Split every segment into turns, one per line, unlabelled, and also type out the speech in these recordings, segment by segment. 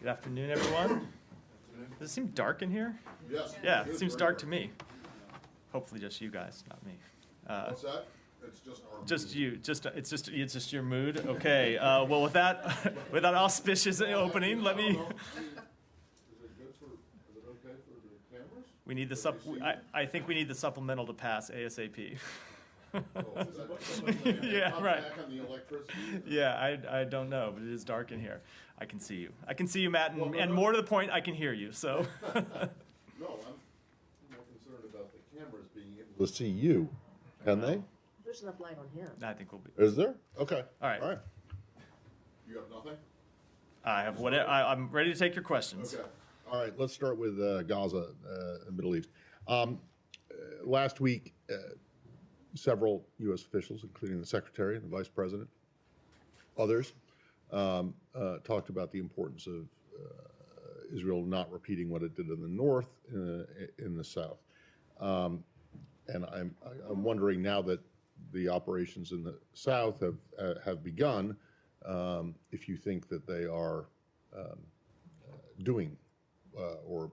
Good afternoon, everyone. Does it seem dark in here?
Yes.
Yeah, it seems dark to me. Hopefully just you guys, not me.
What's that? It's just our
Just
mood.
you. It's just your mood. Okay. Well, with that auspicious opening, let me.
Is it okay for the cameras?
We need the I think we need the supplemental to pass ASAP.
Oh, is that
Yeah,
cut
right.
back on the electricity?
Yeah, I don't know, but it is dark in here. I can see you. I can see you, Matt, and more to the point, I can hear you. So.
No, I'm more concerned about the cameras being able to see you. Can they?
There's enough light on him.
I think we'll be.
Is there? Okay.
All right.
All right. You have nothing?
I have whatever. I'm ready to take your questions.
Okay. All right. Let's start with Gaza, Middle East. Last week, several U.S. officials, including the Secretary and the Vice President, others, talked about the importance of Israel not repeating what it did in the north in the south. And I'm wondering now that the operations in the south have begun, if you think that they are doing or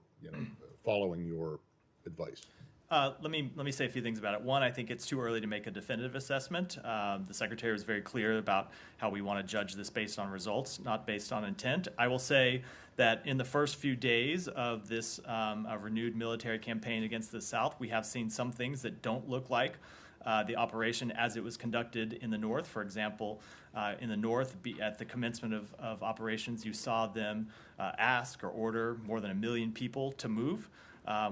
following your advice.
Let me say a few things about it. One, I think it's too early to make a definitive assessment. The Secretary was very clear about how we want to judge this based on results, not based on intent. I will say that in the first few days of this renewed military campaign against the South, we have seen some things that don't look like the operation as it was conducted in the North. For example, in the North, at the commencement of operations, you saw them ask or order more than 1 million people to move.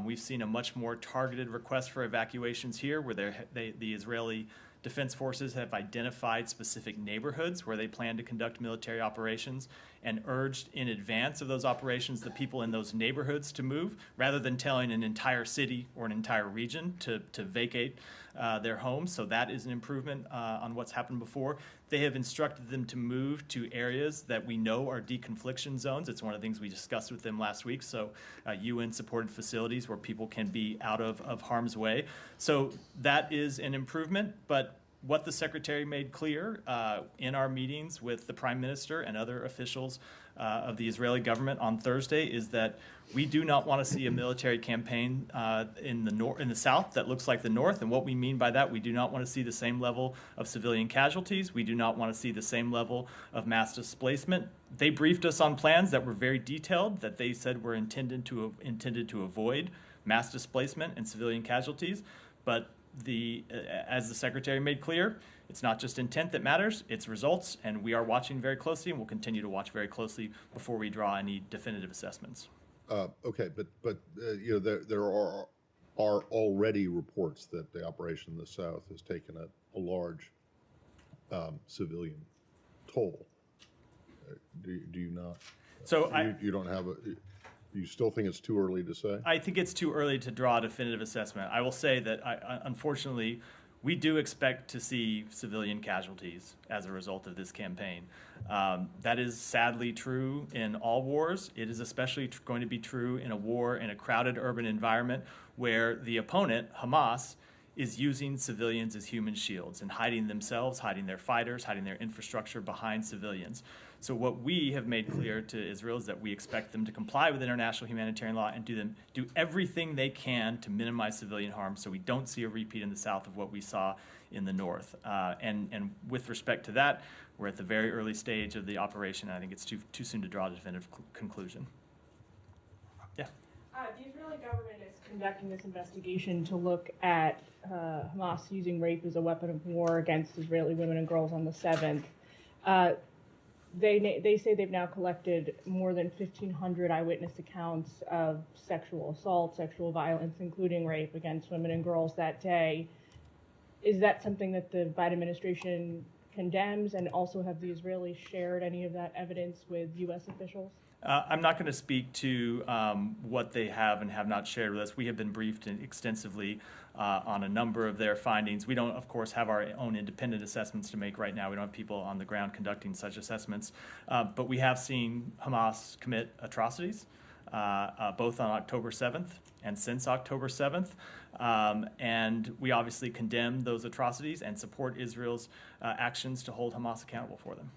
We've seen a much more targeted request for evacuations here, where the Israeli Defense Forces have identified specific neighborhoods where they plan to conduct military operations and urged in advance of those operations the people in those neighborhoods to move, rather than telling an entire city or an entire region to vacate their homes. So that is an improvement on what's happened before. They have instructed them to move to areas that we know are deconfliction zones. It's one of the things we discussed with them last week. So UN-supported facilities where people can be out of harm's way. So that is an improvement. But what the Secretary made clear in our meetings with the Prime Minister and other officials of the Israeli government on Thursday is that we do not want to see a military campaign in the south that looks like the north. And what we mean by that, we do not want to see the same level of civilian casualties. We do not want to see the same level of mass displacement. They briefed us on plans that were very detailed, that they said were intended to avoid mass displacement and civilian casualties. But as the Secretary made clear, it's not just intent that matters, it's results, and we are watching very closely and will continue to watch very closely before we draw any definitive assessments.
Okay, but there are already reports that the operation in the south has taken a large civilian toll. Do you not?
So
you don't have a. You still think it's too early to say?
I think it's too early to draw a definitive assessment. I will say that, unfortunately, we do expect to see civilian casualties as a result of this campaign. That is sadly true in all wars. It is especially going to be true in a war in a crowded urban environment where the opponent, Hamas, is using civilians as human shields and hiding themselves, hiding their fighters, hiding their infrastructure behind civilians. So what we have made clear to Israel is that we expect them to comply with international humanitarian law and do everything they can to minimize civilian harm so we don't see a repeat in the south of what we saw in the north. And with respect to that, we're at the very early stage of the operation. And I think it's too soon to draw a definitive conclusion. Yeah.
The Israeli government is conducting this investigation to look at Hamas using rape as a weapon of war against Israeli women and girls on the 7th. They say they've now collected more than 1,500 eyewitness accounts of sexual assault, sexual violence, including rape against women and girls that day. Is that something that the Biden administration condemns? And also, have the Israelis shared any of that evidence with U.S. officials?
I'm not going to speak to what they have and have not shared with us. We have been briefed extensively on a number of their findings. We don't, of course, have our own independent assessments to make right now. We don't have people on the ground conducting such assessments. But we have seen Hamas commit atrocities, both on October 7th and since October 7th. And we obviously condemn those atrocities and support Israel's actions to hold Hamas accountable for them.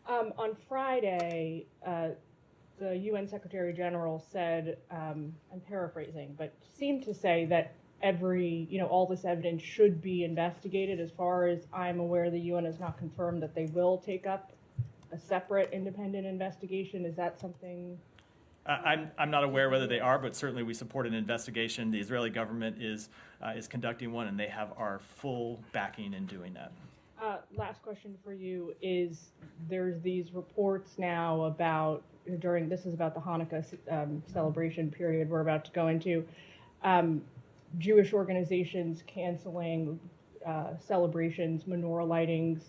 On Friday, the UN Secretary General said, I'm paraphrasing, but seemed to say that all this evidence should be investigated. As far as I'm aware, the UN has not confirmed that they will take up a separate independent investigation. Is that something?
I'm not aware whether they are, but certainly we support an investigation. The Israeli government is conducting one, and they have our full backing in doing that.
Last question for you is, there's these reports now about, this is about the Hanukkah celebration period we're about to go into, Jewish organizations canceling celebrations, menorah lightings,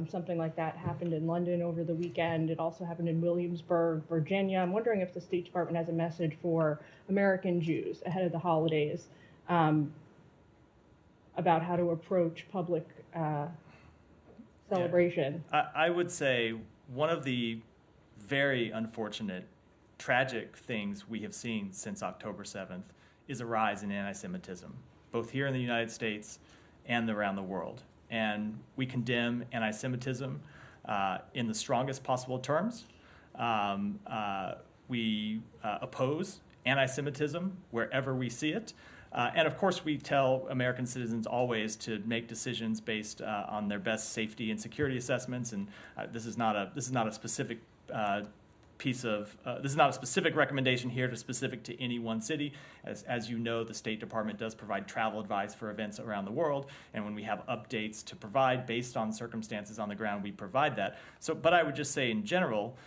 something like that happened in London over the weekend. It also happened in Williamsburg, Virginia. I'm wondering if the State Department has a message for American Jews ahead of the holidays about how to approach public celebration.
Yeah. I would say one of the very unfortunate, tragic things we have seen since October 7th is a rise in anti-Semitism, both here in the United States and around the world. And we condemn anti-Semitism in the strongest possible terms. We oppose anti-Semitism wherever we see it. And of course, we tell American citizens always to make decisions based on their best safety and security assessments. And this is not a specific this is not a specific recommendation here specific to any one city. As you know, the State Department does provide travel advice for events around the world, and when we have updates to provide based on circumstances on the ground, we provide that. But I would just say in general,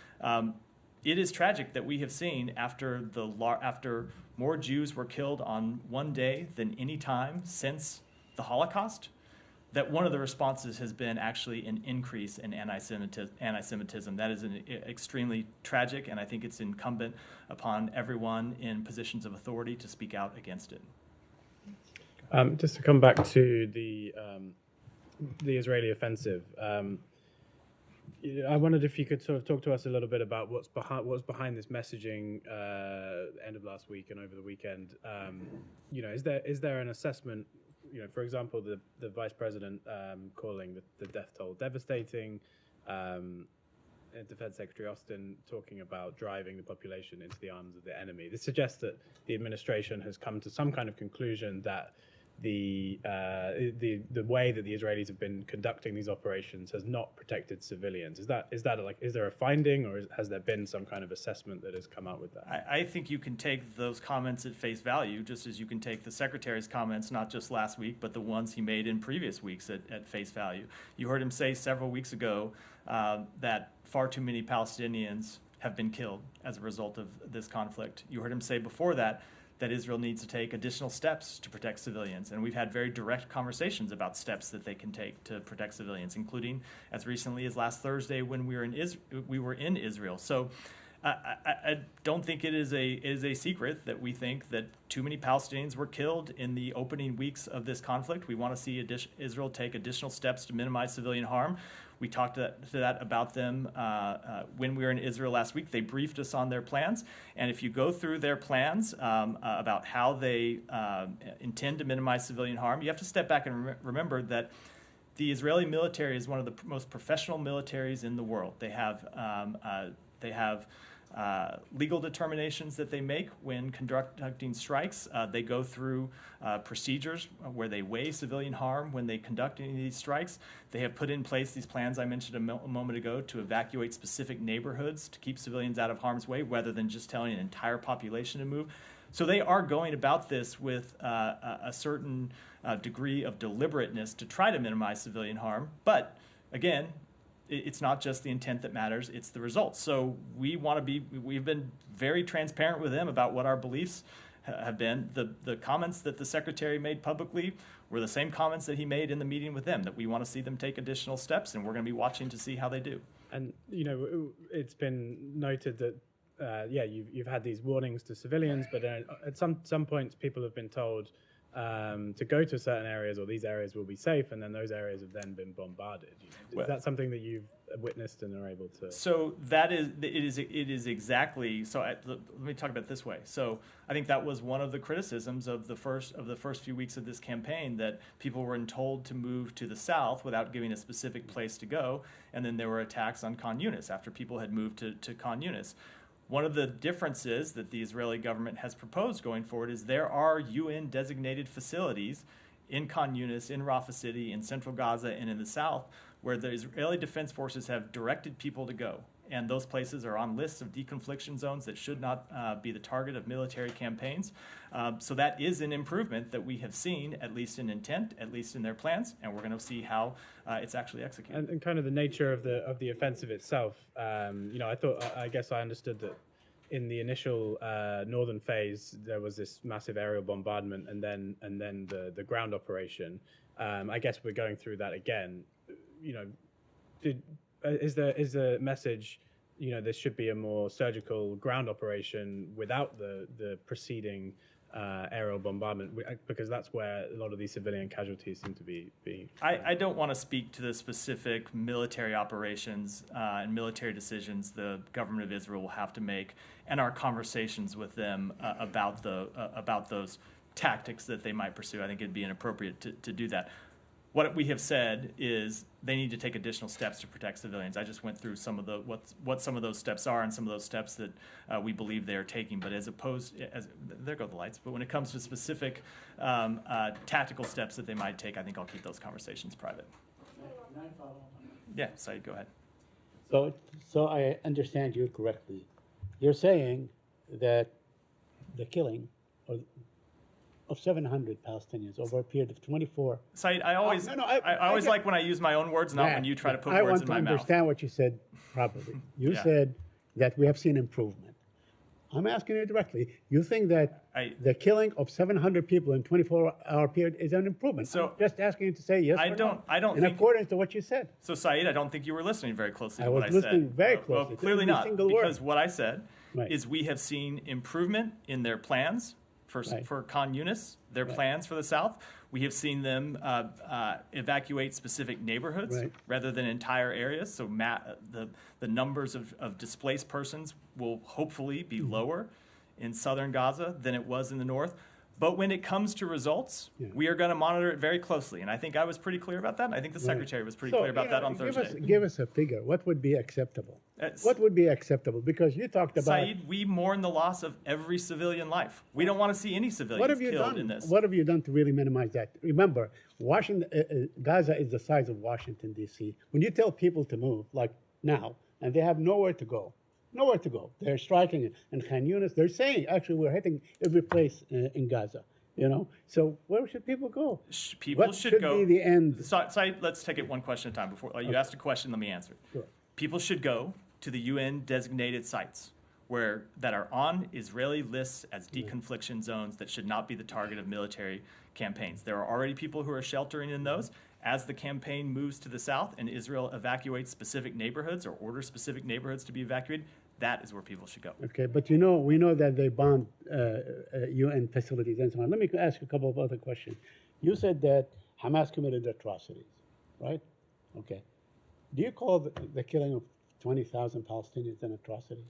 it is tragic that we have seen after more Jews were killed on one day than any time since the Holocaust, that one of the responses has been actually an increase in anti-Semitism. That is extremely tragic, and I think it's incumbent upon everyone in positions of authority to speak out against it.
Just to come back to the Israeli offensive, I wondered if you could sort of talk to us a little bit about what's behind this messaging end of last week and over the weekend. Is there an assessment? For example, the vice president calling the death toll devastating, Defense Secretary Austin talking about driving the population into the arms of the enemy. This suggests that the administration has come to some kind of conclusion that the way that the Israelis have been conducting these operations has not protected civilians. Is there a finding, or has there been some kind of assessment that has come out with that?
I think you can take those comments at face value, just as you can take the Secretary's comments, not just last week, but the ones he made in previous weeks at face value. You heard him say several weeks ago that far too many Palestinians have been killed as a result of this conflict. You heard him say before that Israel needs to take additional steps to protect civilians. And we've had very direct conversations about steps that they can take to protect civilians, including as recently as last Thursday when we were in Israel. So I don't think it is a secret that we think that too many Palestinians were killed in the opening weeks of this conflict. We want to see Israel take additional steps to minimize civilian harm. We talked about them when we were in Israel last week. They briefed us on their plans. And if you go through their plans about how they intend to minimize civilian harm, you have to step back and remember that the Israeli military is one of the most professional militaries in the world. They have legal determinations that they make when conducting strikes. They go through procedures where they weigh civilian harm when they conduct any of these strikes. They have put in place these plans I mentioned a moment ago to evacuate specific neighborhoods to keep civilians out of harm's way rather than just telling an entire population to move. So they are going about this with a certain degree of deliberateness to try to minimize civilian harm. But again, it's not just the intent that matters, it's the results. So we've been very transparent with them about what our beliefs have been. The comments that the Secretary made publicly were the same comments that he made in the meeting with them, that we want to see them take additional steps, and we're going to be watching to see how they do.
And, it's been noted that, you've had these warnings to civilians, but at some points people have been told to go to certain areas, or these areas will be safe, and then those areas have then been bombarded. Is that something that you've witnessed and are able to?
So it is exactly. So let me talk about it this way. So I think that was one of the criticisms of the first few weeks of this campaign, that people were told to move to the south without giving a specific place to go, and then there were attacks on Khan Yunis after people had moved to Khan Yunis. One of the differences that the Israeli government has proposed going forward is there are UN designated facilities in Khan Yunis, in Rafah City, in central Gaza, and in the south, where the Israeli Defense Forces have directed people to go. And those places are on lists of deconfliction zones that should not be the target of military campaigns. So that is an improvement that we have seen, at least in intent, at least in their plans, and we're going to see how it's actually executed.
And kind of the nature of the offensive itself. I guess I understood that in the initial northern phase there was this massive aerial bombardment, and then the ground operation. I guess we're going through that again. Is the message, there should be a more surgical ground operation without the preceding aerial bombardment, because that's where a lot of these civilian casualties seem to be.
I don't want to speak to the specific military operations and military decisions the government of Israel will have to make, and our conversations with them about those tactics that they might pursue. I think it'd be inappropriate to do that. What we have said is they need to take additional steps to protect civilians. I just went through some of what some of those steps are and some of those steps that we believe they are taking. But there go the lights. But when it comes to specific tactical steps that they might take, I think I'll keep those conversations private.
Can I follow up on that?
Yeah, Saeed, go ahead.
So I understand you correctly. You're saying that the killing of 700 Palestinians over a period of 24.
Saeed, I always like when I use my own words, not when you try to put words in my mouth.
I want to understand what you said properly. You
Yeah.
said that we have seen improvement. I'm asking you directly. You think that the killing of 700 people in 24-hour period is an improvement?
So,
I'm just asking you to say yes or no.
I don't
in
think,
accordance to what you said.
So, Saeed, I don't think you were listening very closely to
I
what I
was
said.
listening very
Well,
closely to
clearly
every
not,
single word.
because what I said
Right.
is we have seen improvement in their plans for Khan Yunis, their plans for the south. We have seen them evacuate specific neighborhoods rather than entire areas. So the numbers of displaced persons will hopefully be lower in southern Gaza than it was in the north. But when it comes to results, we are going to monitor it very closely. And I think I was pretty clear about that. And I think the Secretary was pretty clear about that on Thursday.
Give us a figure. What would be acceptable? What would be acceptable? Because you talked about...
Saeed, we mourn the loss of every civilian life. We don't want to see any civilians killed in this.
What have you done to really minimize that? Remember, Gaza is the size of Washington, D.C. When you tell people to move, like now, and they have nowhere to go, they're striking in Khan Yunis. They're saying, actually, we're hitting every place in Gaza. So where should people go?
People
what
should go.
Be the end?
Saeed, let's take it one question at a time. Before you asked a question, let me answer it.
Sure.
People should go to the UN designated sites that are on Israeli lists as deconfliction zones that should not be the target of military campaigns. There are already people who are sheltering in those. As the campaign moves to the south and Israel evacuates specific neighborhoods or orders specific neighborhoods to be evacuated, that is where people should go.
Okay, but we know that they bombed UN facilities and so on. Let me ask you a couple of other questions. You said that Hamas committed atrocities, right? Okay. Do you call the killing of 20,000 Palestinians an atrocity?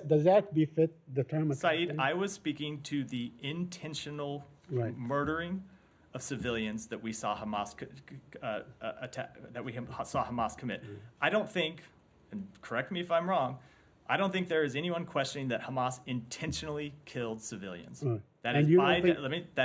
Does that befit the term atrocity?
Saeed, I was speaking to the intentional murdering of civilians that we saw Hamas commit. I don't think, and correct me if I'm wrong, I don't think there is anyone questioning that Hamas intentionally killed civilians. That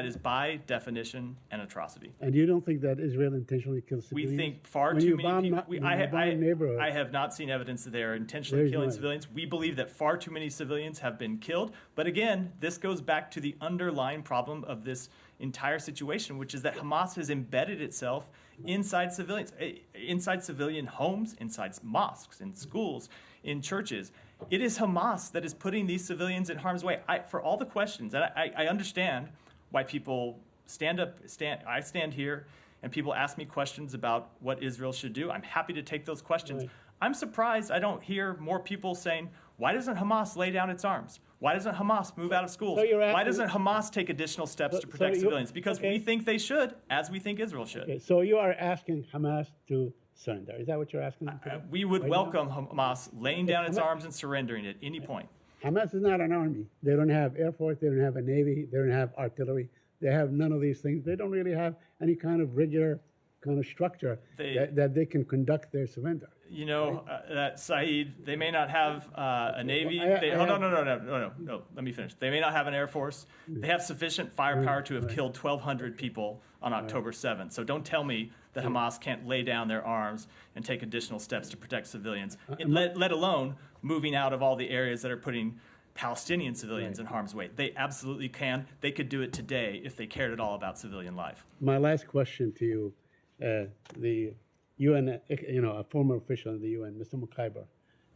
is by definition an atrocity.
And you don't think that Israel intentionally killed civilians?
We think far too many people. I have not seen evidence that they are intentionally killing civilians. We believe that far too many civilians have been killed. But again, this goes back to the underlying problem of this entire situation, which is that Hamas has embedded itself inside civilians, inside civilian homes, inside mosques, in schools, in churches. It is Hamas that is putting these civilians in harm's way. For all the questions, and I understand why people I stand here and people ask me questions about what Israel should do. I'm happy to take those questions. I'm surprised I don't hear more people saying, why doesn't Hamas lay down its arms? Why doesn't Hamas move out of schools? Why doesn't Hamas take additional steps to protect civilians? Because we think they should, as we think Israel should.
Okay, so you are asking Hamas to surrender. Is that what you're asking them to do?
We would welcome Hamas laying down its arms and surrendering at any point.
Hamas is not an army. They don't have Air Force. They don't have a Navy. They don't have artillery. They have none of these things. They don't really have any kind of regular kind of structure that they can conduct their surrender.
that Saeed, they may not have a Navy. No. Let me finish. They may not have an Air Force. They have sufficient firepower to have killed 1,200 people on October 7th. So don't tell me that Hamas can't lay down their arms and take additional steps to protect civilians, let alone moving out of all the areas that are putting Palestinian civilians in harm's way. They absolutely can. They could do it today if they cared at all about civilian life.
My last question to you, the UN, a former official in the UN, Mr. Mukaiber,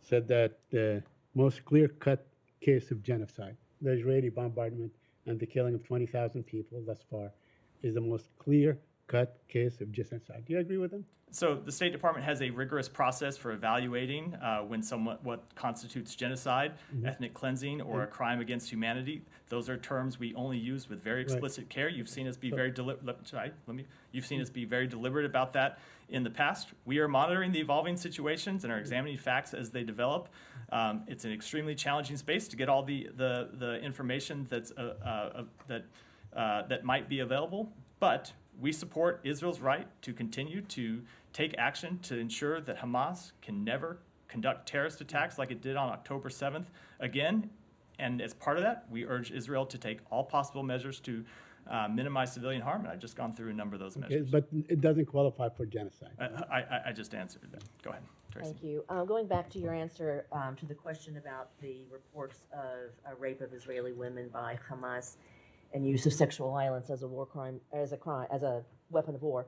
said that the most clear-cut case of genocide, the Israeli bombardment and the killing of 20,000 people thus far, is the most clear-cut case of genocide. Do you agree with him?
So the State Department has a rigorous process for evaluating what constitutes genocide, ethnic cleansing, or a crime against humanity. Those are terms we only use with very explicit care. You've seen us be very You've seen us be very deliberate about that in the past. We are monitoring the evolving situations and are examining facts as they develop. It's an extremely challenging space to get all the information that might be available, but we support Israel's right to continue to take action to ensure that Hamas can never conduct terrorist attacks like it did on October 7th again. And as part of that, we urge Israel to take all possible measures to minimize civilian harm. And I've just gone through a number of those measures.
But it doesn't qualify for genocide.
I just answered that. Go ahead, Tracy.
Thank you. Going back to your answer to the question about the reports of a rape of Israeli women by Hamas and use of sexual violence as a war crime, as a weapon of war.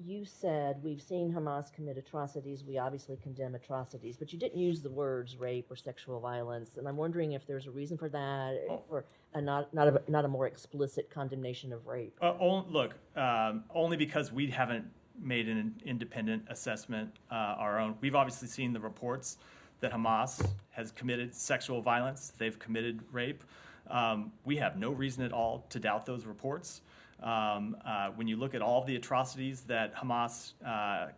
You said we've seen Hamas commit atrocities. We obviously condemn atrocities, but you didn't use the words rape or sexual violence. And I'm wondering if there's a reason for that, for not a more explicit condemnation of rape.
Only because we haven't made an independent assessment our own. We've obviously seen the reports that Hamas has committed sexual violence. They've committed rape. We have no reason at all to doubt those reports. When you look at all of the atrocities that Hamas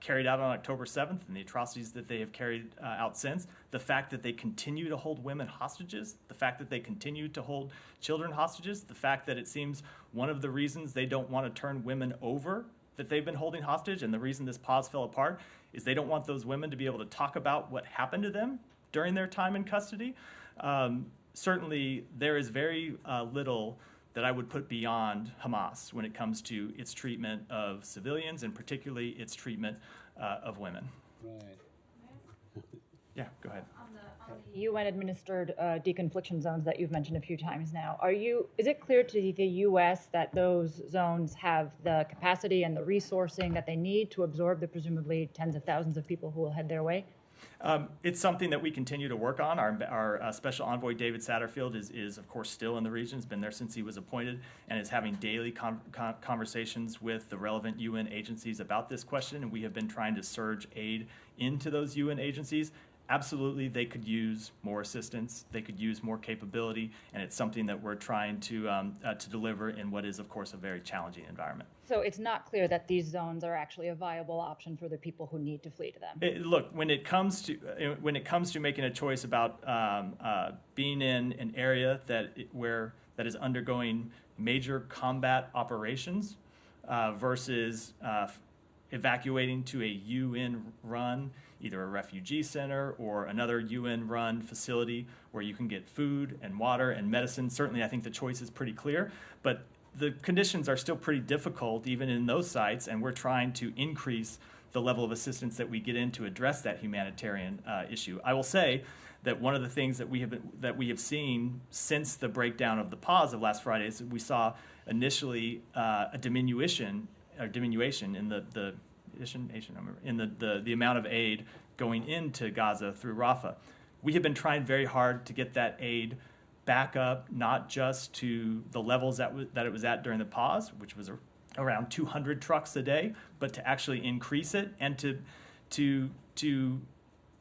carried out on October 7th and the atrocities that they have carried out since, the fact that they continue to hold women hostages, the fact that they continue to hold children hostages, the fact that it seems one of the reasons they don't want to turn women over that they've been holding hostage and the reason this pause fell apart is they don't want those women to be able to talk about what happened to them during their time in custody. Certainly, there is very little that I would put beyond Hamas when it comes to its treatment of civilians and particularly its treatment of women.
Right.
Yeah, go ahead.
On the UN-administered deconfliction zones that you've mentioned a few times now, is it clear to the U.S. that those zones have the capacity and the resourcing that they need to absorb the presumably tens of thousands of people who will head their way?
It's something that we continue to work on. Our special envoy, David Satterfield, is of course still in the region. He's been there since he was appointed and is having daily conversations with the relevant UN agencies about this question. And we have been trying to surge aid into those UN agencies. Absolutely, they could use more assistance. They could use more capability. And it's something that we're trying to deliver in what is, of course, a very challenging environment.
So it's not clear that these zones are actually a viable option for the people who need to flee to them.
Look, when it comes to making a choice about being in an area that is undergoing major combat operations versus evacuating to a UN-run, either a refugee center or another UN-run facility where you can get food and water and medicine, certainly I think the choice is pretty clear. But the conditions are still pretty difficult even in those sites, and we're trying to increase the level of assistance that we get in to address that humanitarian issue. I will say that one of the things that we have seen since the breakdown of the pause of last Friday is that we saw initially a diminution in the amount of aid going into Gaza through Rafah. We have been trying very hard to get that aid back up, not just to the levels that it was at during the pause, which was around 200 trucks a day, but to actually increase it and to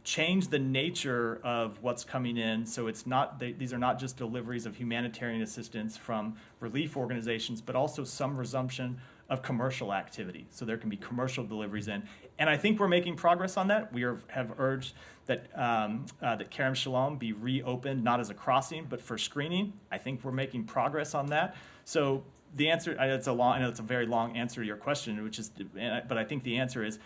change the nature of what's coming in. So these are not just deliveries of humanitarian assistance from relief organizations, but also some resumption of commercial activity. So there can be commercial deliveries in. And I think we're making progress on that. We have urged that Kerem Shalom be reopened, not as a crossing, but for screening. I think we're making progress on that. So the answer, I know it's a very long answer to your question, but I think the answer is,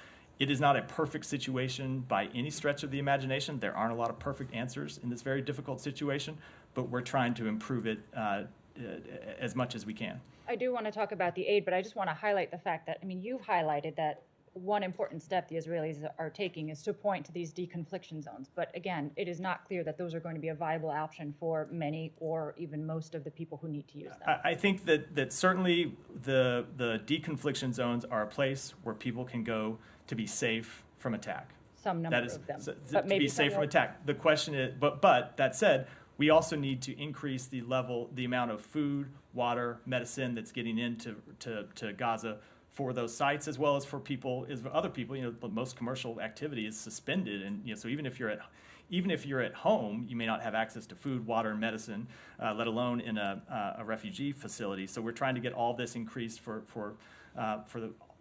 It is not a perfect situation by any stretch of the imagination. There aren't a lot of perfect answers in this very difficult situation, but we're trying to improve it as much as we can.
I do want to talk about the aid, but I just want to highlight the fact that, I mean, you've highlighted that one important step the Israelis are taking is to point to these deconfliction zones. But again, it is not clear that those are going to be a viable option for many or even most of the people who need to use them.
I think that certainly the deconfliction zones are a place where people can go to be safe from attack.
Some number
That is
of them.
to be safe from attack. The question is, but that said, we also need to increase the amount of food, water, medicine that's getting into to Gaza for those sites, as well as for other people. You know, most commercial activity is suspended, and so even if you're at home, you may not have access to food, water, and medicine, let alone in a refugee facility. So we're trying to get all this increased for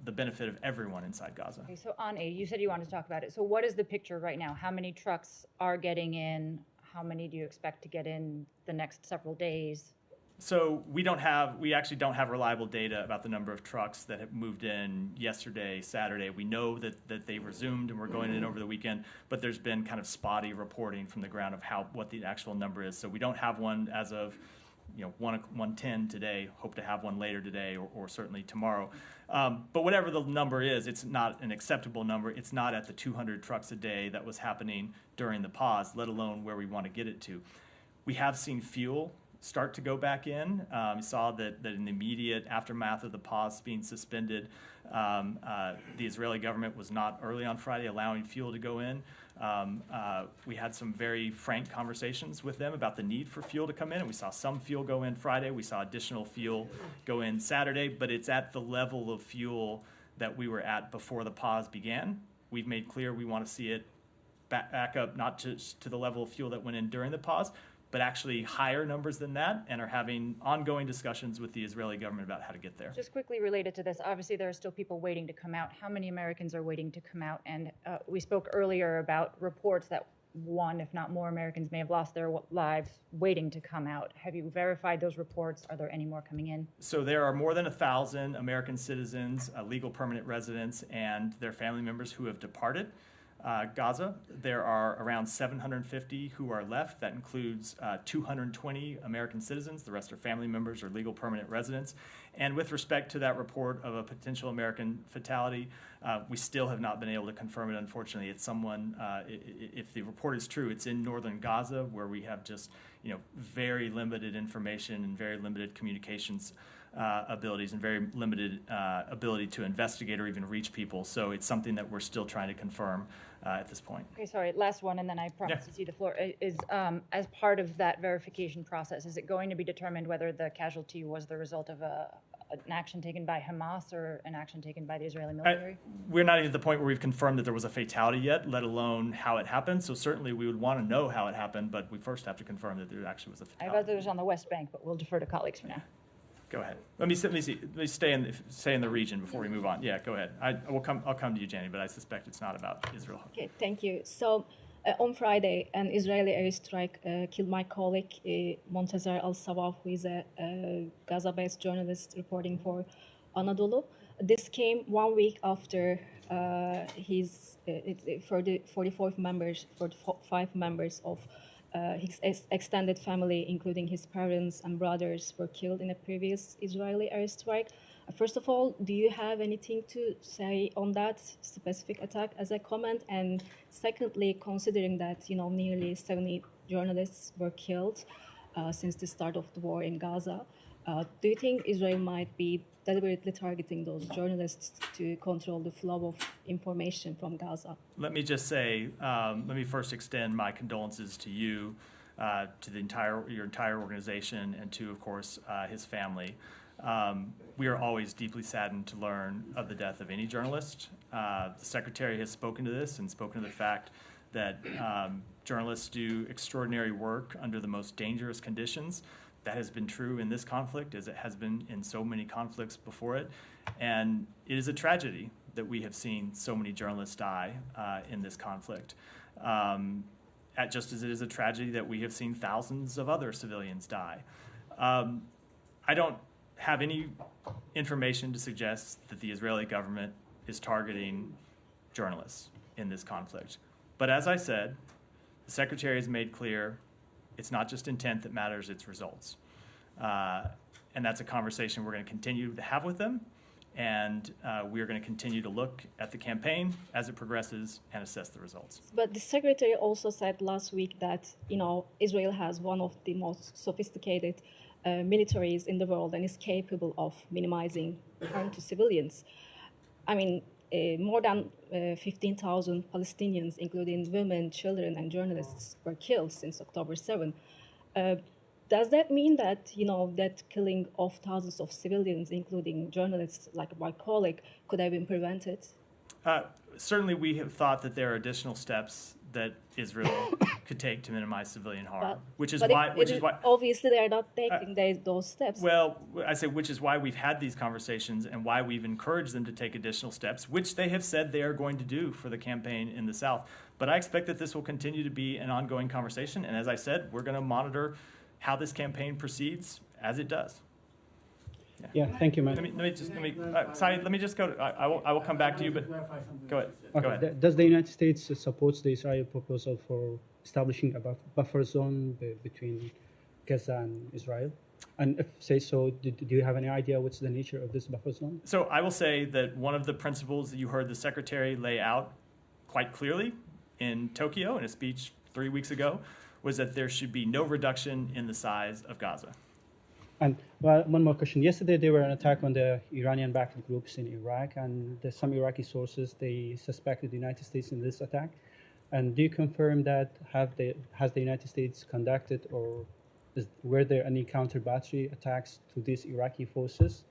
the benefit of everyone inside Gaza.
Okay, so on aid, you said you wanted to talk about it. So what is the picture right now? How many trucks are getting in? How many do you expect to get in the next several days?
So we actually don't have reliable data about the number of trucks that have moved in yesterday, Saturday. We know that they resumed and we're going in over the weekend, but there's been kind of spotty reporting from the ground of what the actual number is. So we don't have one as of 1:10 today. Hope to have one later today or certainly tomorrow. But whatever the number is, it's not an acceptable number. It's not at the 200 trucks a day that was happening during the pause, let alone where we want to get it to. We have seen fuel start to go back in. We saw that in the immediate aftermath of the pause being suspended, the Israeli government was not early on Friday allowing fuel to go in. We had some very frank conversations with them about the need for fuel to come in, and we saw some fuel go in Friday. We saw additional fuel go in Saturday, but it's at the level of fuel that we were at before the pause began. We've made clear we want to see it back up, not just to the level of fuel that went in during the pause, but actually higher numbers than that, and are having ongoing discussions with the Israeli government about how to get there.
Just quickly related to this, obviously there are still people waiting to come out. How many Americans are waiting to come out? And we spoke earlier about reports that one, if not more, Americans may have lost their lives waiting to come out. Have you verified those reports? Are there any more coming in?
So there are more than 1,000 American citizens, legal permanent residents, and their family members who have departed Gaza. There are around 750 who are left. That includes 220 American citizens. The rest are family members or legal permanent residents. And with respect to that report of a potential American fatality, we still have not been able to confirm it. Unfortunately, it's someone. If the report is true, it's in northern Gaza, where we have just very limited information and very limited communications abilities and very limited ability to investigate or even reach people. So it's something that we're still trying to confirm at this point.
Okay, sorry, last one, and then I promise to see the floor. Is as part of that verification process, is it going to be determined whether the casualty was the result of an action taken by Hamas or an action taken by the Israeli military?
We're not even at the point where we've confirmed that there was a fatality yet, let alone how it happened. So certainly we would want to know how it happened, but we first have to confirm that there actually was a
I
fatality.
thought it was on the West Bank, but we'll defer to colleagues for now.
Go ahead. Let me stay in the region before we move on. Yeah, go ahead. I'll come to you, Jenny, but I suspect it's not about Israel.
Okay, thank you. So on Friday, an Israeli airstrike killed my colleague, Montazar Al-Sawaf, who is a Gaza-based journalist reporting for Anadolu. This came 1 week after his 45 members of his extended family, including his parents and brothers, were killed in a previous Israeli airstrike. First of all, do you have anything to say on that specific attack as a comment? And secondly, considering that nearly 70 journalists were killed since the start of the war in Gaza, do you think Israel might be deliberately targeting those journalists to control the flow of information from Gaza?
Let me just say, let me first extend my condolences to you, to your entire organization, and to, of course, his family. We are always deeply saddened to learn of the death of any journalist. The Secretary has spoken to this and spoken to the fact that journalists do extraordinary work under the most dangerous conditions. That has been true in this conflict, as it has been in so many conflicts before it. And it is a tragedy that we have seen so many journalists die in this conflict. Just as it is a tragedy that we have seen thousands of other civilians die. I don't have any information to suggest that the Israeli government is targeting journalists in this conflict. But as I said, the Secretary has made clear it's not just intent that matters, it's results. And that's a conversation we're going to continue to have with them. And we are going to continue to look at the campaign as it progresses and assess the results.
But the secretary also said last week that, Israel has one of the most sophisticated militaries in the world and is capable of minimizing harm to civilians. I mean, more than 15,000 Palestinians, including women, children, and journalists, were killed since October 7. Does that mean that, that killing of thousands of civilians, including journalists like my colleague, could have been prevented?
Certainly, we have thought that there are additional steps that Israel could take to minimize civilian harm, which is why.
Obviously, they are not taking those steps.
Well, I say which is why we've had these conversations and why we've encouraged them to take additional steps, which they have said they are going to do for the campaign in the South. But I expect that this will continue to be an ongoing conversation, and as I said, we're going to monitor how this campaign proceeds as it does.
Yeah, thank you, man.
Saeed, let me just go. I will come back to you, but go ahead.
Okay.
Go ahead.
Does the United States support the Israeli proposal for establishing a buffer zone between Gaza and Israel? And if say so, do you have any idea what's the nature of this buffer zone?
So I will say that one of the principles that you heard the Secretary lay out quite clearly in Tokyo in a speech 3 weeks ago was that there should be no reduction in the size of Gaza.
And one more question. Yesterday, there were an attack on the Iranian-backed groups in Iraq, and some Iraqi sources, they suspected the United States in this attack. And do you confirm that has the United States conducted or were there any counter-battery attacks to these Iraqi forces?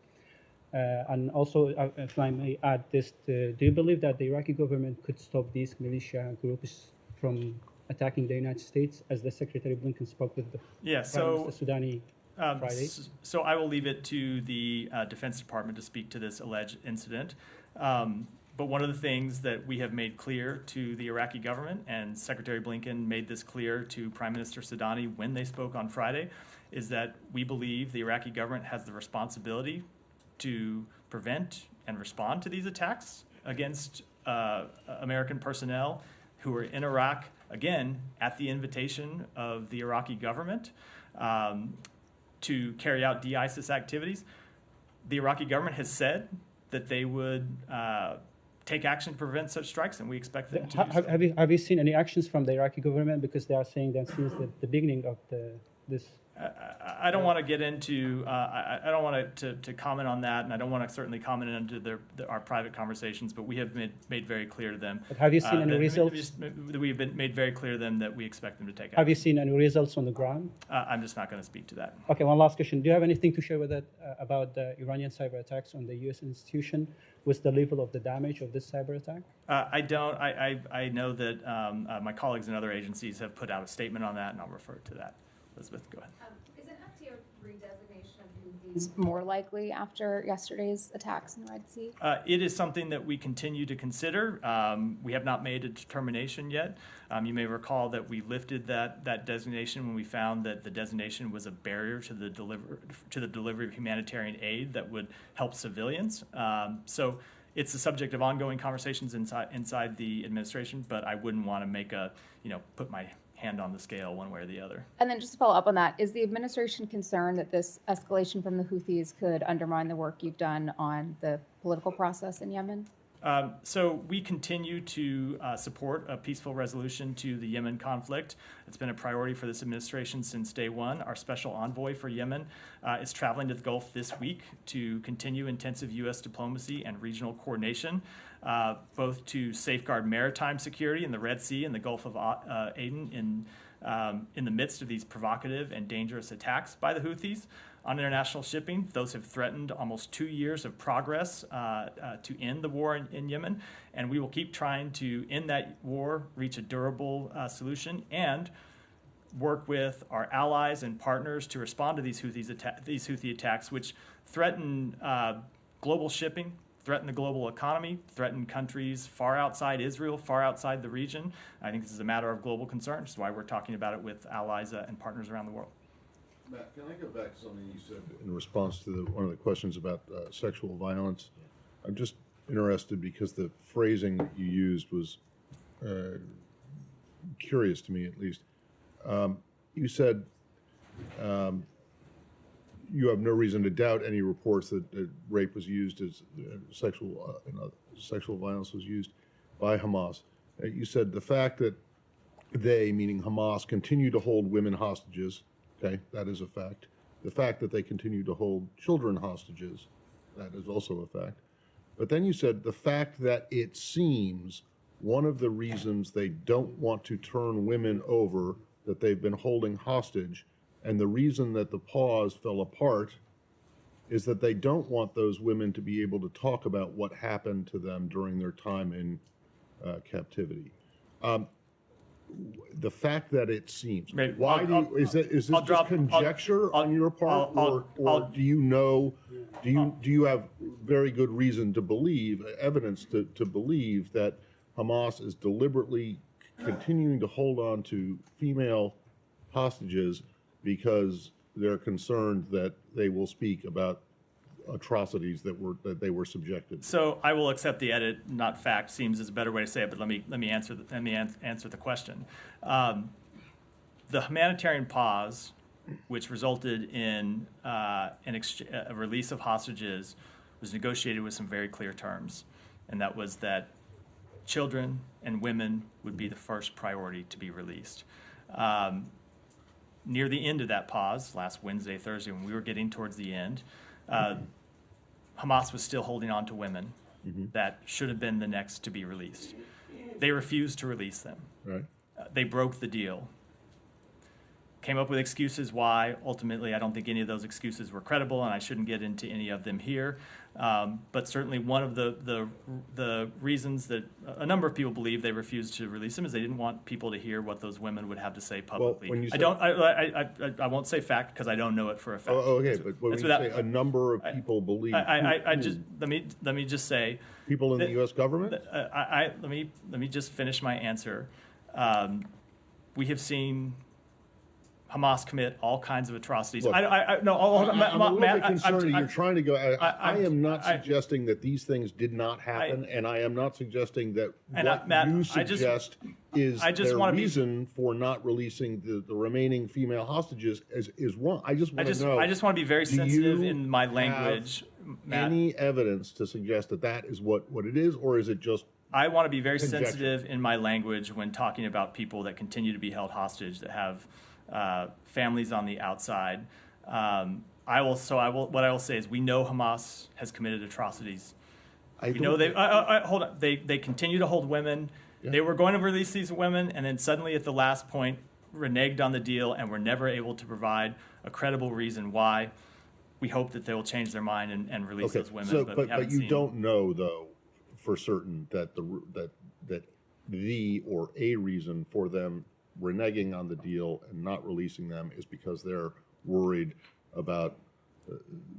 And also, if I may add this, do you believe that the Iraqi government could stop these militia groups from attacking the United States, as the Secretary Blinken spoke with the Prime Minister Sudani Friday?
So I will leave it to the Defense Department to speak to this alleged incident. But one of the things that we have made clear to the Iraqi government, and Secretary Blinken made this clear to Prime Minister Sudani when they spoke on Friday, is that we believe the Iraqi government has the responsibility to prevent and respond to these attacks against American personnel who are in Iraq, again, at the invitation of the Iraqi government, to carry out de-ISIS activities. The Iraqi government has said that they would take action to prevent such strikes, and we expect them to do so.
Have you seen any actions from the Iraqi government? Because they are saying that since the beginning of this.
I don't want to get into. I don't want to comment on that, and I don't want to certainly comment into our private conversations. But we have made very clear to them.
But have you seen any results?
We've made very clear to them that we expect them to take action.
Have you seen any results on the ground?
I'm just not going to speak to that.
Okay, one last question. Do you have anything to share with that about the Iranian cyber attacks on the U.S. institution? What's the level of the damage of this cyber attack?
I don't. I know that my colleagues in other agencies have put out a statement on that, and I'll refer to that. Elizabeth, go ahead.
Is an FDR redesignation of Houthis more likely after yesterday's attacks in the Red Sea?
It is something that we continue to consider. We have not made a determination yet. You may recall that we lifted that designation when we found that the designation was a barrier to the delivery of humanitarian aid that would help civilians. So it's the subject of ongoing conversations inside the administration, but I wouldn't want to put my hand on the scale one way or the other.
And then just to follow up on that, is the administration concerned that this escalation from the Houthis could undermine the work you've done on the political process in Yemen?
So we continue to support a peaceful resolution to the Yemen conflict. It's been a priority for this administration since day one. Our special envoy for Yemen is traveling to the Gulf this week to continue intensive U.S. diplomacy and regional coordination, both to safeguard maritime security in the Red Sea and the Gulf of Aden in the midst of these provocative and dangerous attacks by the Houthis on international shipping. Those have threatened almost 2 years of progress to end the war in Yemen, and we will keep trying to end that war, reach a durable solution, and work with our allies and partners to respond to these Houthi attacks, which threaten global shipping, threaten the global economy, threaten countries far outside Israel, far outside the region. I think this is a matter of global concern, which is why we're talking about it with allies and partners around the world.
Matt, can I go back to something you said in response to one of the questions about sexual violence? I'm just interested because the phrasing that you used was curious to me, at least. You said you have no reason to doubt any reports that rape was used as sexual violence was used by Hamas. You said the fact that they, meaning Hamas, continue to hold women hostages, okay, that is a fact. The fact that they continue to hold children hostages, that is also a fact. But then you said the fact that it seems one of the reasons they don't want to turn women over that they've been holding hostage, and the reason that the pause fell apart, is that they don't want those women to be able to talk about what happened to them during their time in captivity. The fact that it seems,
Maybe-
why is this just conjecture on your part, or do you know, do you have very good reason to believe, evidence to believe that Hamas is deliberately continuing to hold on to female hostages because they're concerned that they will speak about atrocities that they were subjected to?
So I will accept the edit, not fact. Seems is a better way to say it, but let me answer the question. The humanitarian pause, which resulted in a release of hostages, was negotiated with some very clear terms, and that was that children and women would be the first priority to be released. Near the end of that pause, last Wednesday, Thursday, when we were getting towards the end, Hamas was still holding on to women that should have been the next to be released. They refused to release them.
Right.
They broke the deal. Came up with excuses why. Ultimately, I don't think any of those excuses were credible, and I shouldn't get into any of them here. But certainly one of the reasons that a number of people believe they refused to release them is they didn't want people to hear what those women would have to say publicly.
when you say-
I won't say fact because I don't know it for a fact.
Oh, okay, but when
That's
you
without-
say a number of people believe,
I just let me just say
people in the U.S. government?
let me just finish my answer. We have seen Hamas commit all kinds of atrocities.
Look,
No,
I'm a little bit concerned. You're trying to go. I am not
I-
suggesting that these things did not happen, and I am not suggesting that
And
what
Matt,
you
I just-
suggest is
I just
their
wanna be-
reason for not releasing the remaining female hostages is wrong. I just want to know.
I just want to be very
do
sensitive
you
in my
have
language, Matt.
Any evidence to suggest that that is what it is, or is it just?
I want to be very
Conjecture.
sensitive in my language when talking about people that continue to be held hostage, that have families on the outside. What I will say is we know Hamas has committed atrocities. We know they hold on. They continue to hold women.
Yeah.
They were going to release these women, and then suddenly at the last point reneged on the deal and were never able to provide a credible reason why. We hope that they will change their mind and release
Okay,
those women.
so,
but we haven't
but you
seen.
don't know though for certain that the or a reason for them reneging on the deal and not releasing them is because they're worried about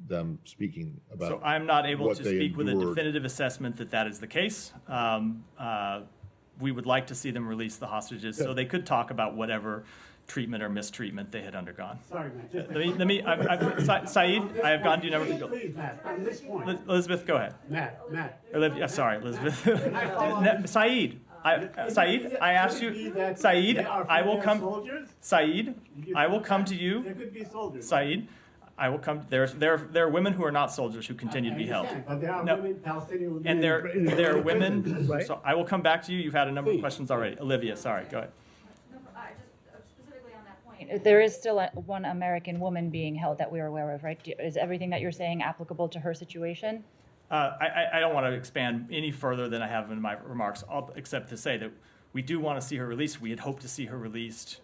them speaking about.
So I'm not able
what
to
they
speak with a
endured.
definitive assessment that that is the case. We would like to see them release the hostages so they could talk about whatever treatment or mistreatment they had undergone.
Sorry, man.
Saeed, I have gone to you number.
Please, Matt, on this point.
Elizabeth, go ahead.
Matt.
Olivia, sorry, Elizabeth. Saeed, I asked you. Saeed, I will come. Saeed, I will come to you.
There could be soldiers.
Saeed, I will come. There are women who are not soldiers who continue to be held.
But there are
No.
women, Palestinian women.
And there are women.
Right?
So I will come back to you. You've had a number of questions already. Olivia, sorry, go ahead.
Specifically on that point, there is still one American woman being held that we are aware of, right? Is everything that you're saying applicable to her situation?
I don't want to expand any further than I have in my remarks, except to say that we do want to see her released. We had hoped to see her released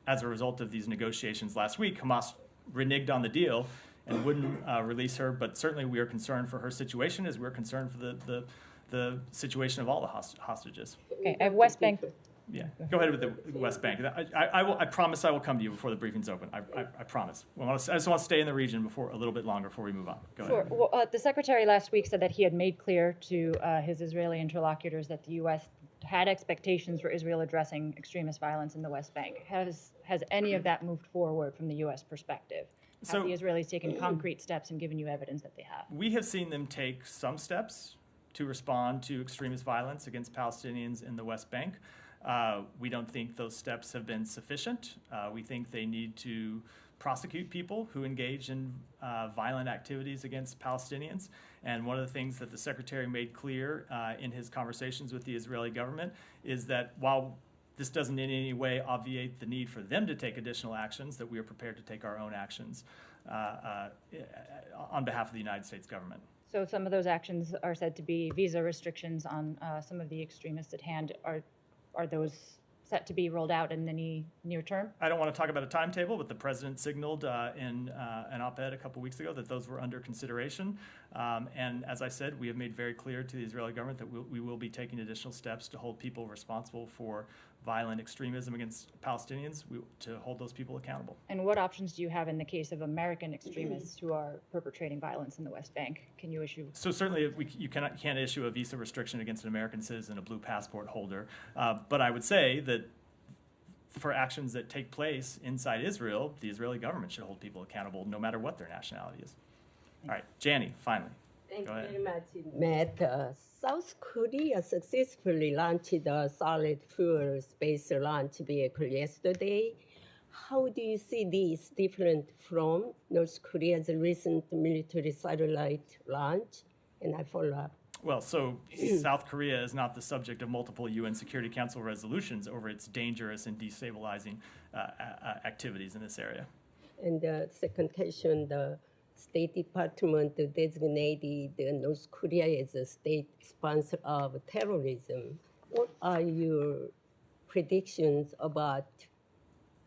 as a result of these negotiations last week. Hamas reneged on the deal and wouldn't release her, but certainly we are concerned for her situation as we're concerned for the situation of all the hostages.
Okay, I have West Bank.
Yeah, go ahead with the West Bank. I promise I will come to you before the briefing's open. I promise. I just want to stay in the region a little bit longer before we move on. Go ahead.
Sure. Well, the secretary last week said that he had made clear to his Israeli interlocutors that the U.S. had expectations for Israel addressing extremist violence in the West Bank. Has any of that moved forward from the U.S. perspective? Have the Israelis taken concrete steps and given you evidence that they have?
We have seen them take some steps to respond to extremist violence against Palestinians in the West Bank. We don't think those steps have been sufficient. We think they need to prosecute people who engage in violent activities against Palestinians. And one of the things that the Secretary made clear in his conversations with the Israeli government is that while this doesn't in any way obviate the need for them to take additional actions, that we are prepared to take our own actions on behalf of the United States government.
So some of those actions are said to be visa restrictions on some of the extremists at hand. Are those set to be rolled out in any near term?
I don't want to talk about a timetable, but the president signaled in an op-ed a couple weeks ago that those were under consideration. And as I said, we have made very clear to the Israeli government that we will be taking additional steps to hold people responsible for violent extremism against Palestinians, to hold those people accountable.
And what options do you have in the case of American extremists who are perpetrating violence in the West Bank? Can you issue?
So certainly you can't issue a visa restriction against an American citizen, a blue passport holder. But I would say that for actions that take place inside Israel, the Israeli government should hold people accountable no matter what their nationality is. All right, Janie, finally.
Thank
Go
you
ahead.
very much, Matt. South Korea successfully launched a solid fuel space launch vehicle yesterday. How do you see this different from North Korea's recent military satellite launch? And I follow up.
Well, so South Korea is not the subject of multiple UN Security Council resolutions over its dangerous and destabilizing activities in this area.
And the second question, the State Department designated North Korea as a state sponsor of terrorism. What are your predictions about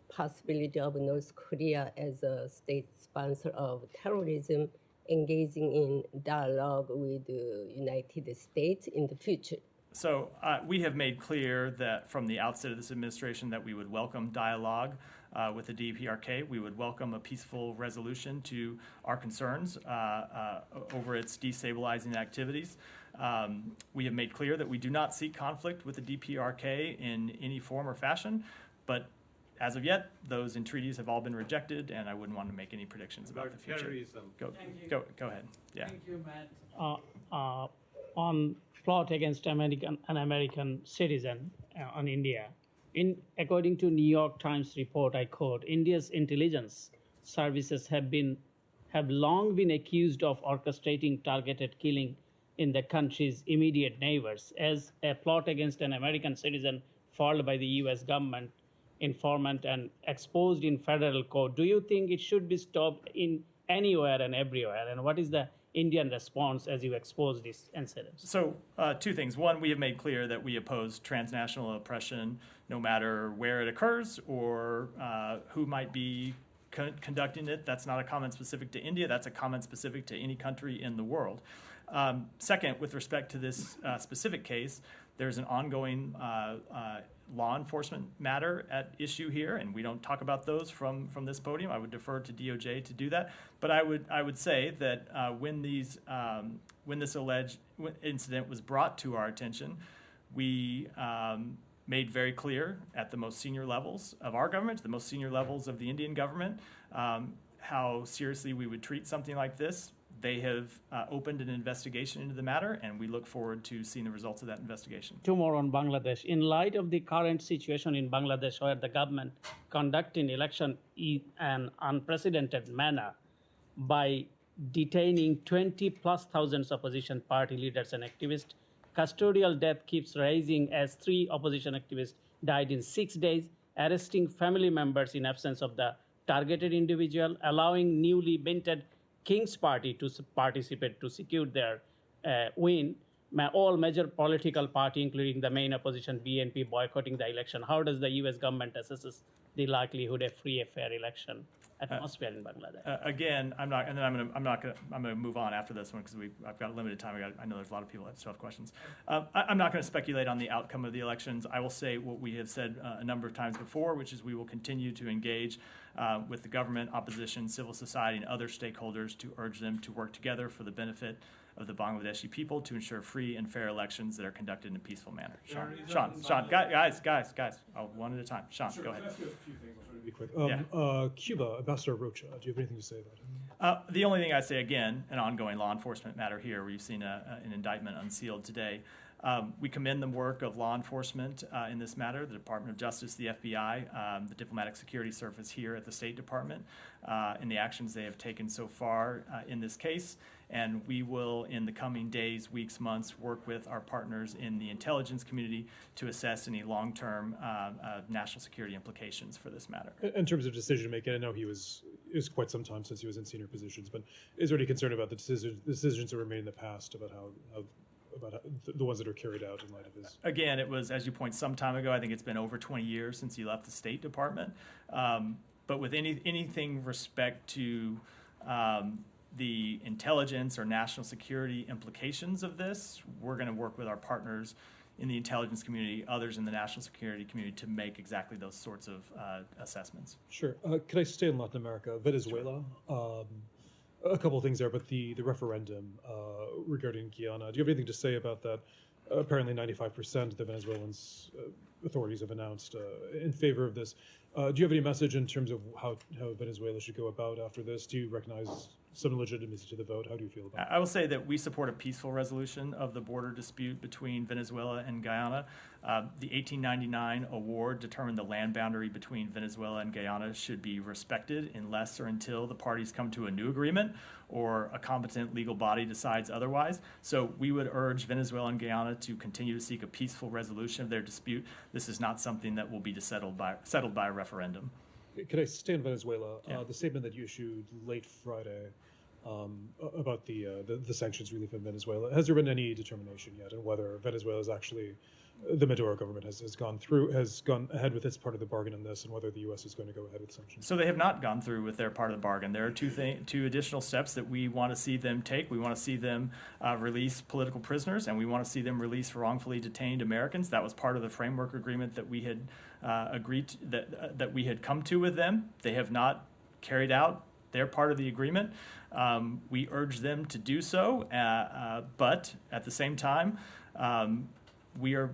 possibility of North Korea as a state sponsor of terrorism engaging in dialogue with the United States in the future?
So we have made clear that from the outset of this administration that we would welcome dialogue with the DPRK. We would welcome a peaceful resolution to our concerns over its destabilizing activities. We have made clear that we do not seek conflict with the DPRK in any form or fashion, but as of yet, those entreaties have all been rejected, and I wouldn't want to make any predictions about the future. Go ahead. Yeah.
Thank you, Matt. On plot against an American citizen on India. According to New York Times report, I quote, India's intelligence services have long been accused of orchestrating targeted killing in the country's immediate neighbors as a plot against an American citizen foiled by the US government informant and exposed in federal court. Do you think it should be stopped in anywhere and everywhere? And what is the Indian response as you expose these incidents?
So two things. One, we have made clear that we oppose transnational oppression no matter where it occurs or who might be conducting it. That's not a comment specific to India. That's a comment specific to any country in the world. Second, with respect to this specific case, there's an ongoing law enforcement matter at issue here, and we don't talk about those from this podium. I would defer to DOJ to do that. But I would say that when this alleged incident was brought to our attention, we made very clear at the most senior levels of our government, the most senior levels of the Indian government, how seriously we would treat something like this. They have opened an investigation into the matter, and we look forward to seeing the results of that investigation.
Two more on Bangladesh. In light of the current situation in Bangladesh, where the government conducting election in an unprecedented manner by detaining 20+ thousands opposition party leaders and activists, custodial death keeps rising as 3 opposition activists died in 6 days, arresting family members in absence of the targeted individual, allowing newly minted King's Party to participate to secure their win. All major political parties, including the main opposition BNP, boycotting the election. How does the U.S. government assesses the likelihood of free and fair election atmosphere in Bangladesh?
Again, I'm going to move on after this one because I've got limited time. I know there's a lot of people that still have questions. I'm not going to speculate on the outcome of the elections. I will say what we have said a number of times before, which is we will continue to engage with the government, opposition, civil society, and other stakeholders to urge them to work together for the benefit of the Bangladeshi people to ensure free and fair elections that are conducted in a peaceful manner. Sean, guys, one at a time. Sean, go ahead.
Can I ask you a few things? I'll try to be quick. Cuba, Ambassador Rocha, do you have anything to say about
The only thing I say, again, an ongoing law enforcement matter here, where you've seen an indictment unsealed today. We commend the work of law enforcement in this matter, the Department of Justice, the FBI, the Diplomatic Security Service here at the State Department, in the actions they have taken so far in this case. And we will, in the coming days, weeks, months, work with our partners in the intelligence community to assess any long-term national security implications for this matter.
In terms of decision-making, I know it was quite some time since he was in senior positions, but is there any concern about the decisions that were made in the past about the ones that are carried out in light of his?
Again, it was, as you point, some time ago. I think it's been over 20 years since he left the State Department. But with anything respect to the intelligence or national security implications of this, we're going to work with our partners in the intelligence community, others in the national security community, to make exactly those sorts of assessments.
Sure. Could I stay in Latin America? Venezuela. A couple of things there, but the referendum regarding Guyana. Do you have anything to say about that? Apparently 95% of the Venezuelan authorities have announced in favor of this. Do you have any message in terms of how Venezuela should go about after this? Do you recognize some legitimacy to the vote? How do you feel about it?
I will say that we support a peaceful resolution of the border dispute between Venezuela and Guyana. The 1899 award determined the land boundary between Venezuela and Guyana should be respected unless or until the parties come to a new agreement or a competent legal body decides otherwise. So we would urge Venezuela and Guyana to continue to seek a peaceful resolution of their dispute. This is not something that will be settled by a referendum.
Could I stay in Venezuela?
Yeah.
The statement that you issued late Friday about the sanctions relief in Venezuela, has there been any determination yet on whether Venezuela is actually, the Maduro government has gone ahead with its part of the bargain in this, and whether the U.S. is going to go ahead with sanctions?
So they have not gone through with their part of the bargain. There are two additional steps that we want to see them take. We want to see them release political prisoners, and we want to see them release wrongfully detained Americans. That was part of the framework agreement that we had agreed to, that we had come to with them. They have not carried out their part of the agreement. We urge them to do so, but at the same time, we are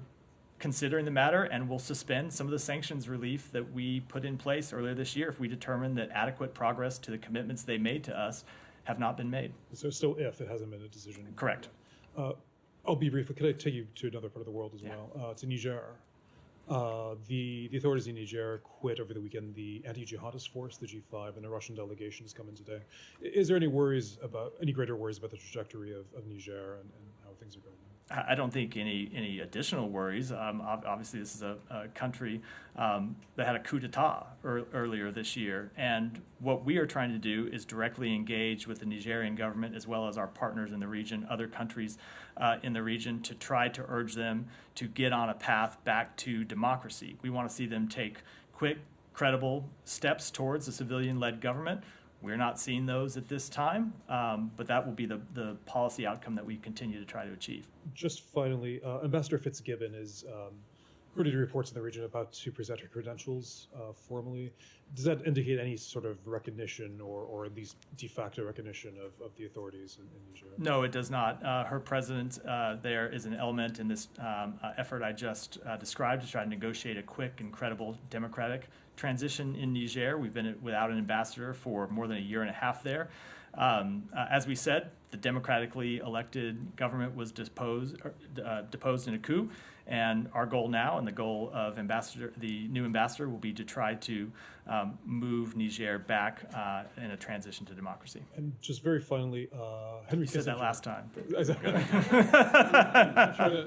considering the matter and will suspend some of the sanctions relief that we put in place earlier this year if we determine that adequate progress to the commitments they made to us have not been made.
So still if it hasn't been a decision.
Correct.
I'll be brief, but could I take you to another part of the world as well? To Niger. The authorities in Niger quit over the weekend the anti-jihadist force, the G5, and a Russian delegation has come in today. Is there any greater worries about the trajectory of Niger and how things are going?
I don't think any additional worries. Obviously, this is a country that had a coup d'etat earlier this year, and what we are trying to do is directly engage with the Nigerian government as well as our partners in the region, other countries in the region, to try to urge them to get on a path back to democracy. We want to see them take quick, credible steps towards a civilian-led government. We're not seeing those at this time, but that will be the policy outcome that we continue to try to achieve.
Just finally, Ambassador Fitzgibbon is, according to reports in the region, about to present her credentials formally. Does that indicate any sort of recognition or at least de facto recognition of the authorities in Niger?
No, it does not. Her presence there is an element in this effort I just described to try to negotiate a quick and credible democratic transition in Niger. We've been without an ambassador for more than a year and a half there. As we said, the democratically elected government was deposed in a coup, and our goal now and the goal of the new ambassador will be to try to move Niger back in a transition to democracy.
And just very finally, Henry Kissinger.
You said that last time.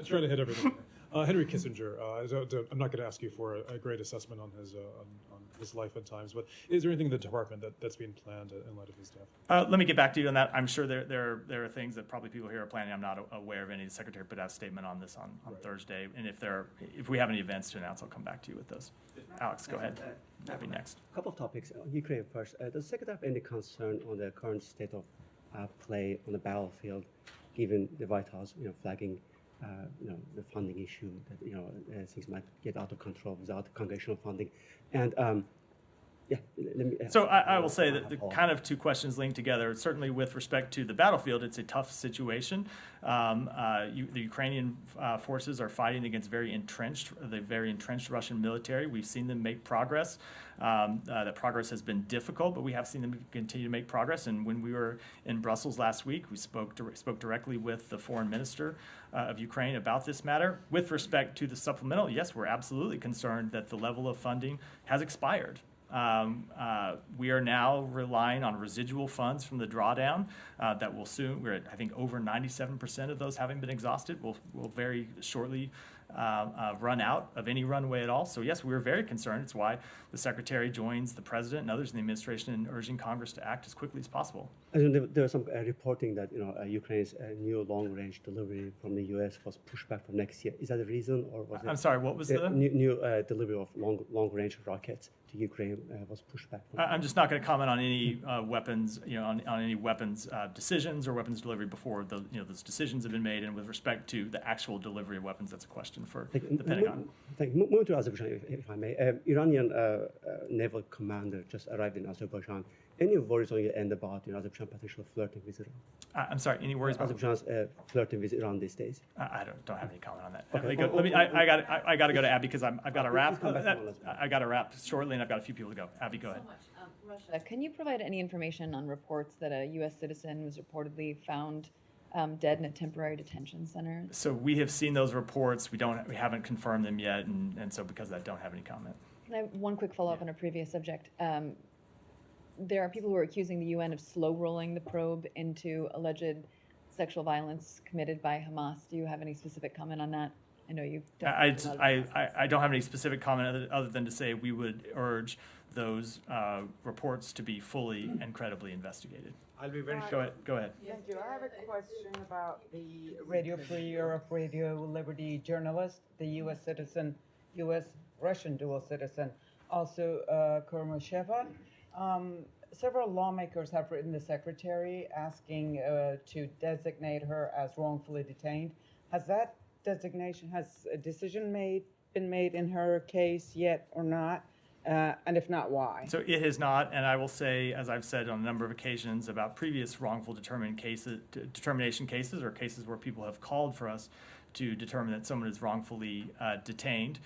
Trying to hit everything. Henry Kissinger, I'm not going to ask you for a great assessment on his life and times, but is there anything in the department that's being planned in light of his death?
Let me get back to you on that. I'm sure there are things that probably people here are planning. I'm not aware of any. The secretary put out a statement on this on Thursday, and if we have any events to announce, I'll come back to you with those. Alex, go ahead. That'd be next.
A couple of topics. Ukraine first. Does the secretary have any concern on the current state of play on the battlefield, given the White House, flagging the funding issue that things might get out of control without congressional funding, and Yeah, let me.
So I will say that the kind of two questions linked together. Certainly, with respect to the battlefield, it's a tough situation. The Ukrainian forces are fighting against the very entrenched Russian military. We've seen them make progress. That progress has been difficult, but we have seen them continue to make progress. And when we were in Brussels last week, we spoke directly with the foreign minister of Ukraine about this matter. With respect to the supplemental, yes, we're absolutely concerned that the level of funding has expired. We are now relying on residual funds from the drawdown that will soon, we're at, I think, over 97% of those having been exhausted, will very shortly run out of any runway at all. So yes, we're very concerned. It's why the Secretary joins the President and others in the administration in urging Congress to act as quickly as possible.
There was some reporting that Ukraine's new long-range delivery from the U.S. was pushed back for next year. Is that the reason, or was it?
I'm sorry. What was the
new delivery of long-range rockets to Ukraine was pushed back?
I'm just not going to comment on any weapons, on any weapons decisions or weapons delivery before those decisions have been made. And with respect to the actual delivery of weapons, that's a question for the Pentagon.
Moving to Azerbaijan, if I may. Iranian naval commander just arrived in Azerbaijan. Any worries on your end about Azerbaijan potentially flirting with Iran?
I'm sorry. Any worries about
Azerbaijan's flirting with Iran these days?
I don't have any comment on that.
Okay.
I got to go to Abby because I've got to wrap. I got to wrap shortly, and I've got a few people to go. Abby, go ahead.
Russia, can you provide any information on reports that a U.S. citizen was reportedly found dead in a temporary detention center?
So we have seen those reports. We haven't confirmed them yet, and so because of that, don't have any comment.
Can I have one quick follow-up on a previous subject? There are people who are accusing the UN of slow-rolling the probe into alleged sexual violence committed by Hamas. Do you have any specific comment on that? I know you've done
I don't have any specific comment other than to say we would urge those reports to be fully and credibly investigated.
I'll be very
short. Go ahead.
Thank you. I have a question about the Radio Free Europe, Radio Liberty journalist, the U.S. citizen, U.S.-Russian dual citizen, also Kurmasheva. Several lawmakers have written the secretary asking to designate her as wrongfully detained. Has a decision been made in her case yet or not? And if not, why?
So it has not, and I will say, as I've said on a number of occasions about previous wrongful determination cases or cases where people have called for us to determine that someone is wrongfully detained.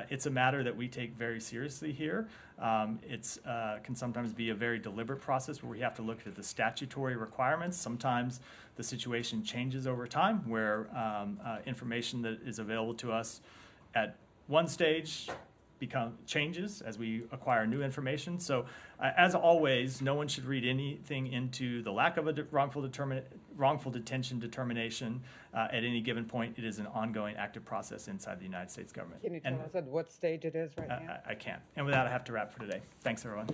It's a matter that we take very seriously here. It can sometimes be a very deliberate process where we have to look at the statutory requirements. Sometimes the situation changes over time where information that is available to us at one stage changes as we acquire new information. So as always, no one should read anything into the lack of a wrongful detention determination at any given point. It is an ongoing active process inside the United States government.
Can you tell us at what stage it is right now?
I can't. And with that, I have to wrap for today. Thanks, everyone.